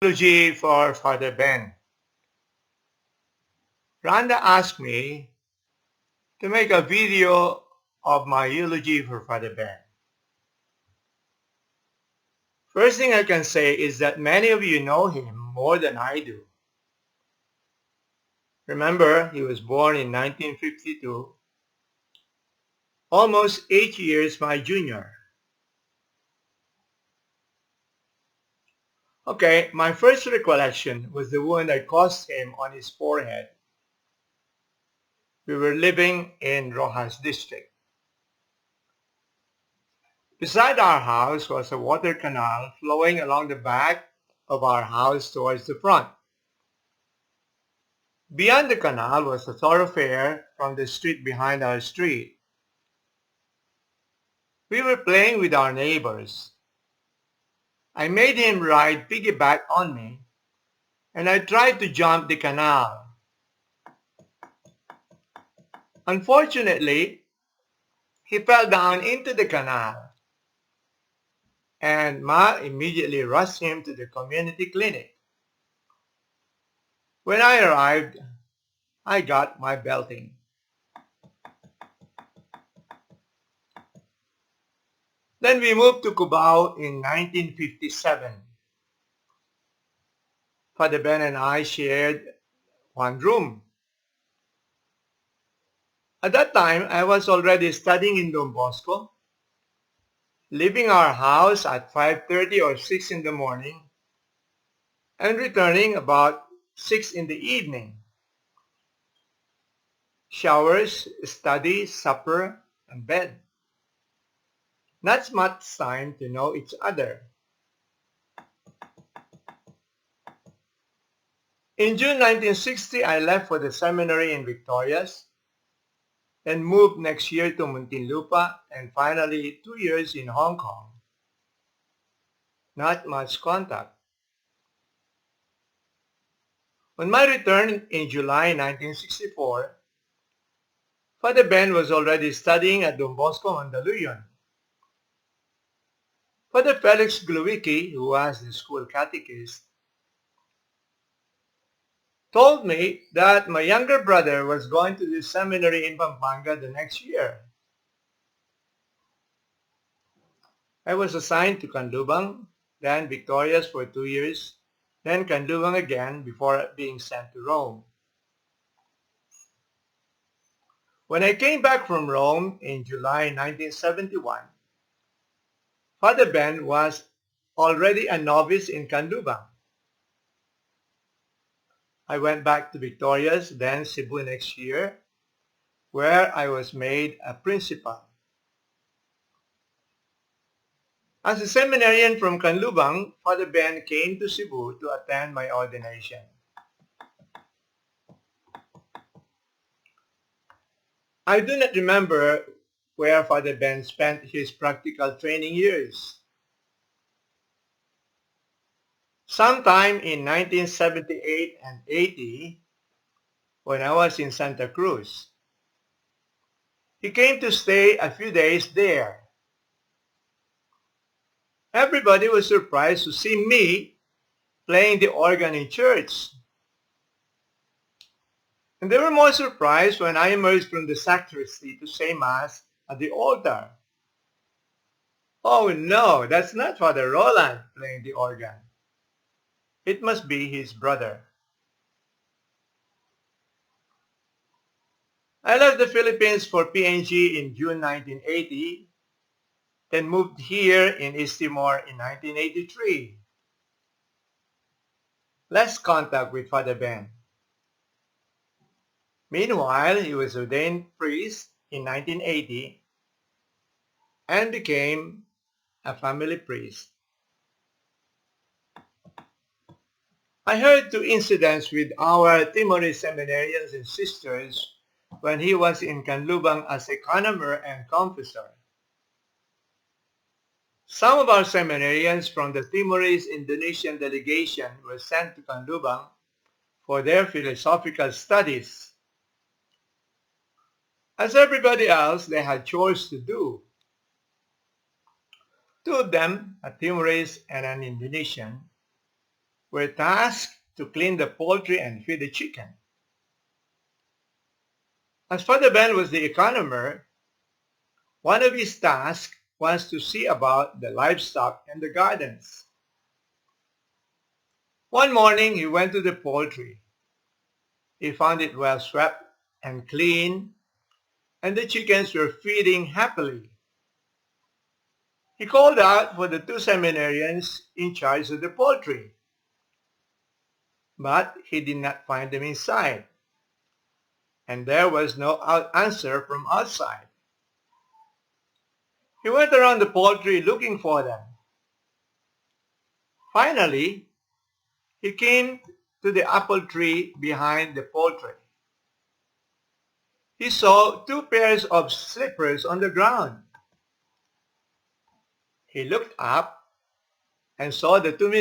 Eulogy for Father Ben. Rhonda asked me to make a video of my eulogy for Father Ben. First thing I can say is that many of you know him more than I do. Remember, he was born in 1952, almost 8 years my junior. Okay, my first recollection was the wound I caused him on his forehead. We were living in Rojas district. Beside our house was a water canal flowing along the back of our house towards the front. Beyond the canal was a thoroughfare from the street behind our street. We were playing with our neighbors. I made him ride piggyback on me, and I tried to jump the canal. Unfortunately, he fell down into the canal, and Ma immediately rushed him to the community clinic. When I arrived, I got my belting. Then we moved to Cubao in 1957. Father Ben and I shared one room. At that time, I was already studying in Don Bosco, leaving our house at 5:30 or 6 in the morning, and returning about 6 in the evening. Showers, study, supper, and bed. Not much time to know each other. In June 1960, I left for the seminary in Victorias, then moved next year to Muntinlupa, and finally 2 years in Hong Kong. Not much contact. On my return in July 1964, Father Ben was already studying at Don Bosco, Mandaluyong. Father Felix Glowicki, who was the school catechist, told me that my younger brother was going to the seminary in Pampanga the next year. I was assigned to Canlubang, then Victorias for 2 years, then Canlubang again before being sent to Rome. When I came back from Rome in July 1971, Father Ben was already a novice in Canlubang. I went back to Victorias, then Cebu next year, where I was made a principal. As a seminarian from Canlubang, Father Ben came to Cebu to attend my ordination. I do not remember where Father Ben spent his practical training years. Sometime in 1978 and 80, when I was in Santa Cruz, he came to stay a few days there. Everybody was surprised to see me playing the organ in church. And they were more surprised when I emerged from the sacristy to say Mass at the altar. Oh no, that's not Father Roland playing the organ. It must be his brother. I left the Philippines for PNG in June 1980, then moved here in East Timor in 1983. Less contact with Father Ben. Meanwhile, he was ordained priest in 1980 and became a family priest. I heard 2 incidents with our Timorese seminarians and sisters when he was in Canlubang as economer and confessor. Some of our seminarians from the Timorese Indonesian delegation were sent to Canlubang for their philosophical studies. As everybody else, they had chores to do. 2 of them, a Timorese and an Indonesian, were tasked to clean the poultry and feed the chicken. As Father Ben was the economer, one of his tasks was to see about the livestock and the gardens. One morning he went to the poultry. He found it well swept and clean, and the chickens were feeding happily. He called out for the two seminarians in charge of the poultry, but he did not find them inside, and there was no answer from outside. He went around the poultry looking for them. Finally, he came to the apple tree behind the poultry. He saw two pairs of slippers on the ground. He looked up and saw the two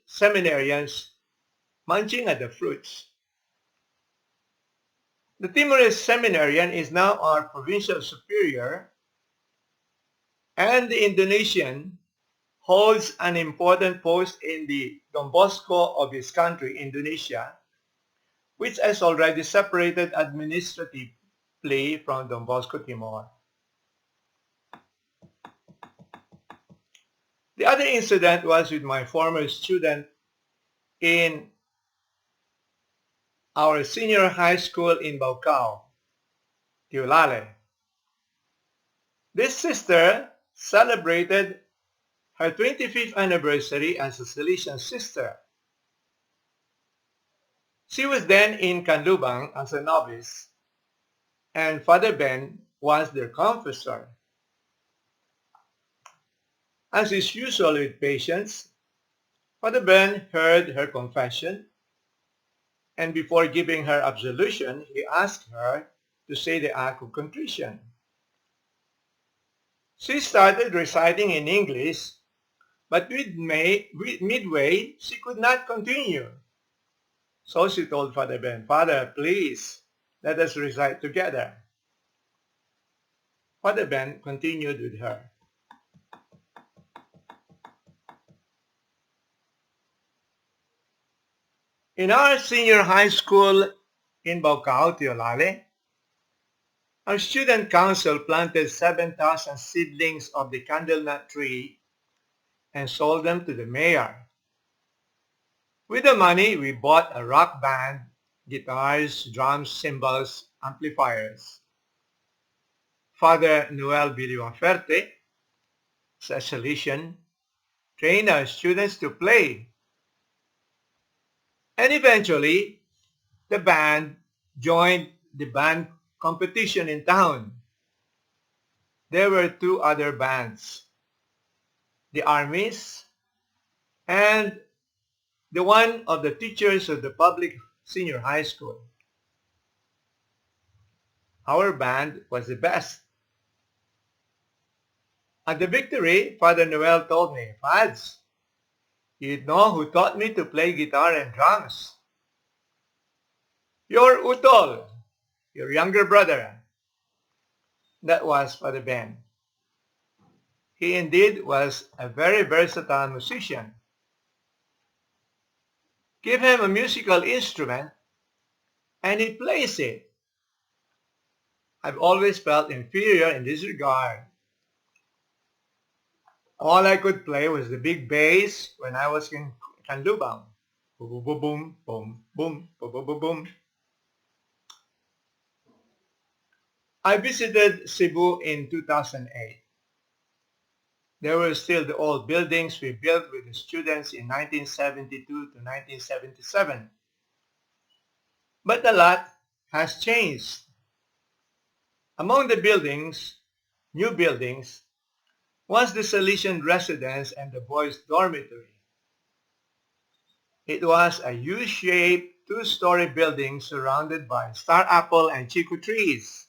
seminarians munching at the fruits. The Timorese seminarian is now our provincial superior, and the Indonesian holds an important post in the Don Bosco of his country, Indonesia, which has already separated administratively from Don Bosco Timor. The other incident was with my former student in our senior high school in Baucau, Tiulale. This sister celebrated her 25th anniversary as a Salesian sister. She was then in Canlubang as a novice, and Father Ben was their confessor. As is usual with patients, Father Ben heard her confession, and before giving her absolution, he asked her to say the act of contrition. She started reciting in English, but midway she could not continue. So she told Father Ben, "Father, please, let us recite together." Father Ben continued with her. In our senior high school in Baucau, Tiolale, our student council planted 7,000 seedlings of the candlenut tree and sold them to the mayor. With the money, we bought a rock band, guitars, drums, cymbals, amplifiers. Father Noel Villafuerte, a Salesian, trained our students to play. And eventually, the band joined the band competition in town. There were two other bands, the Armies and the one of the teachers of the public senior high school. Our band was the best. At the victory, Father Noel told me, "Fads, you know who taught me to play guitar and drums? Your Utol, your younger brother." That was Father Ben. He indeed was a very versatile musician. Give him a musical instrument and he plays it. I've always felt inferior in this regard. All I could play was the big bass when I was in Canlubang. Boom, boom, boom, boom, boom, boom, boom, boom, boom. I visited Cebu in 2008. There were still the old buildings we built with the students in 1972 to 1977. But a lot has changed. Among the new buildings, was the Salesian residence and the boys' dormitory. It was a U-shaped two-story building surrounded by star apple and chico trees.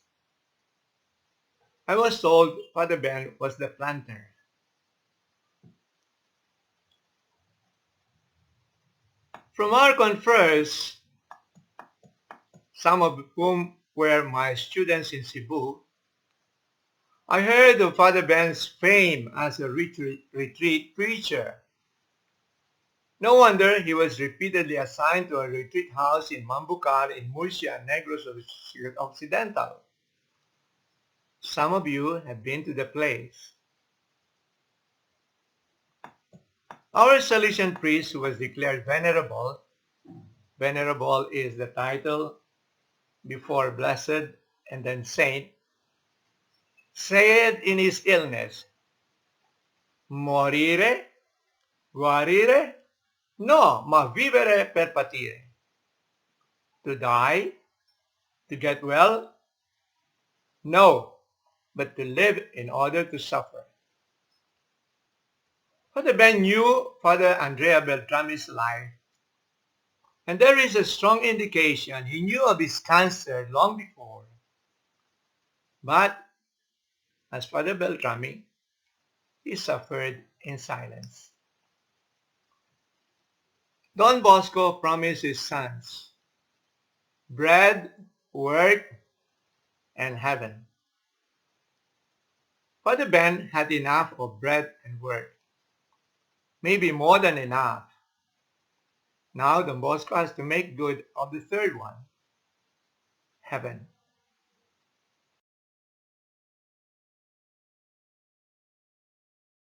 I was told Father Ben was the planter. From our conference, some of whom were my students in Cebu, I heard of Father Ben's fame as a retreat preacher. No wonder he was repeatedly assigned to a retreat house in Mambucar in Murcia, Negros Occidental. Some of you have been to the place. Our Salesian priest, who was declared venerable, venerable is the title before blessed and then saint, said in his illness, morire, guarire, no, ma vivere per patire. To die, to get well, no, but to live in order to suffer. Father Ben knew Father Andrea Beltrami's life, and there is a strong indication he knew of his cancer long before. But, as Father Beltrami, he suffered in silence. Don Bosco promised his sons bread, work, and heaven. Father Ben had enough of bread and work, maybe more than enough. Now Don Bosco has to make good of the third one, heaven.